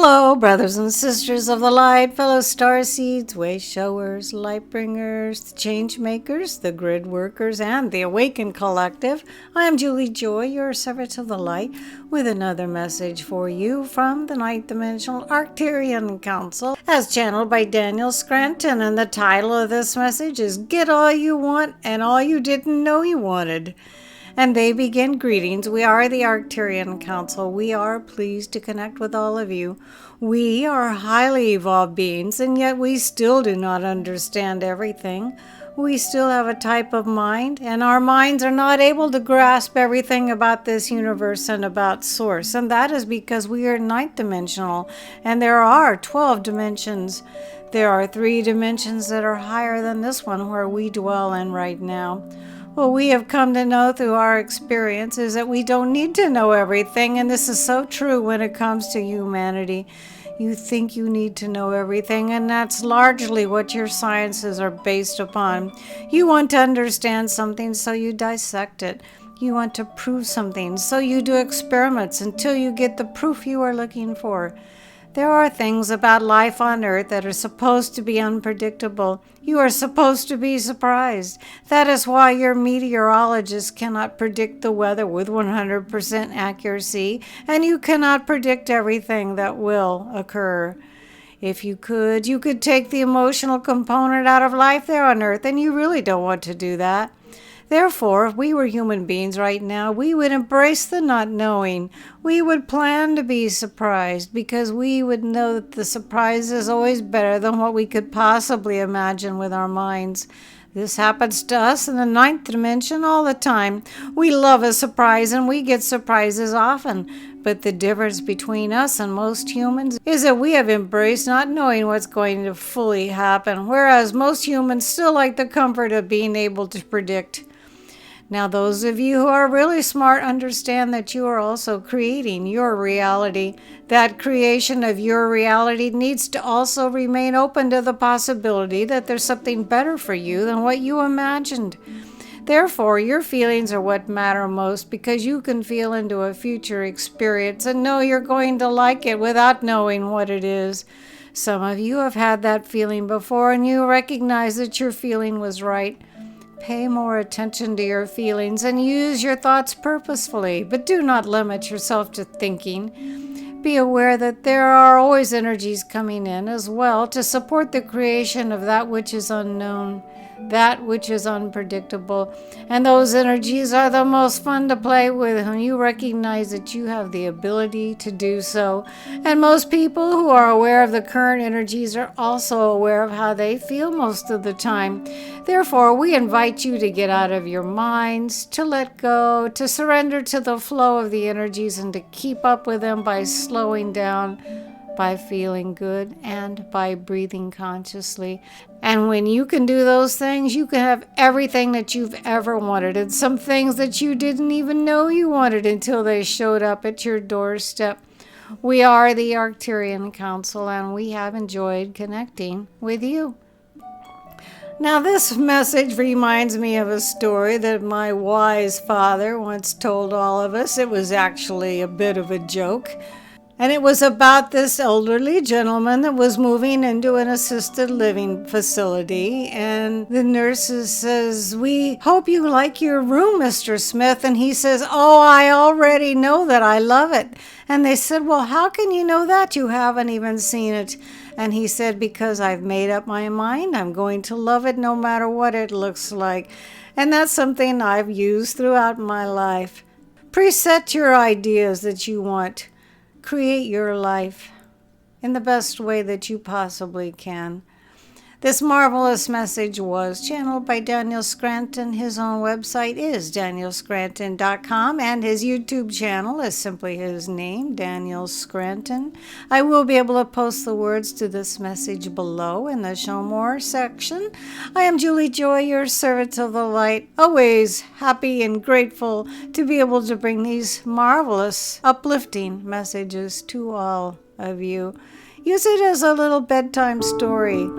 Hello, brothers and sisters of the light, fellow starseeds, way showers, light bringers, the change makers, the grid workers, and the awakened collective. I am Julie Joy, your servant of the light, with another message for you from the ninth dimensional Arcturian Council, as channeled by Daniel Scranton. And the title of this message is Get All You Want and All You Didn't Know You Wanted. And they begin greetings. We are the Arcturian Council. We are pleased to connect with all of you. We are highly evolved beings, and yet we still do not understand everything. We still have a type of mind, and our minds are not able to grasp everything about this universe and about Source. And that is because we are ninth dimensional, and there are 12 dimensions. There are 3 dimensions that are higher than this one where we dwell in right now. What we have come to know through our experience is that we don't need to know everything, and this is so true when it comes to humanity. You think you need to know everything, and that's largely what your sciences are based upon. You want to understand something, so you dissect it. You want to prove something, so you do experiments until you get the proof you are looking for. There are things about life on Earth that are supposed to be unpredictable. You are supposed to be surprised. That is why your meteorologists cannot predict the weather with 100% accuracy, and you cannot predict everything that will occur. If you could take the emotional component out of life there on Earth, and you really don't want to do that. Therefore, if we were human beings right now, we would embrace the not knowing. We would plan to be surprised because we would know that the surprise is always better than what we could possibly imagine with our minds. This happens to us in the ninth dimension all the time. We love a surprise and we get surprises often. But the difference between us and most humans is that we have embraced not knowing what's going to fully happen, whereas most humans still like the comfort of being able to predict. Now, those of you who are really smart understand that you are also creating your reality. That creation of your reality needs to also remain open to the possibility that there's something better for you than what you imagined. Therefore, your feelings are what matter most because you can feel into a future experience and know you're going to like it without knowing what it is. Some of you have had that feeling before and you recognize that your feeling was right. Pay more attention to your feelings and use your thoughts purposefully, but do not limit yourself to thinking. Be aware that there are always energies coming in as well to support the creation of that which is unknown, that which is unpredictable. And those energies are the most fun to play with when you recognize that you have the ability to do so. And most people who are aware of the current energies are also aware of how they feel most of the time. Therefore, we invite you to get out of your minds, to let go, to surrender to the flow of the energies, and to keep up with them by slowing down, by feeling good, and by breathing consciously. And when you can do those things, you can have everything that you've ever wanted, and some things that you didn't even know you wanted until they showed up at your doorstep. We are the Arcturian Council, and we have enjoyed connecting with you. Now, this message reminds me of a story that my wise father once told all of us. It was actually a bit of a joke. And it was about this elderly gentleman that was moving into an assisted living facility. And the nurses says, "We hope you like your room, Mr. Smith." And he says, "Oh, I already know that. I love it." And they said, "Well, how can you know that? You haven't even seen it." And he said, "Because I've made up my mind. I'm going to love it no matter what it looks like." And that's something I've used throughout my life. Preset your ideas that you want. Create your life in the best way that you possibly can. This marvelous message was channeled by Daniel Scranton. His own website is danielscranton.com, and his YouTube channel is simply his name, Daniel Scranton. I will be able to post the words to this message below in the Show More section. I am Julie Joy, your servant of the light, always happy and grateful to be able to bring these marvelous, uplifting messages to all of you. Use it as a little bedtime story.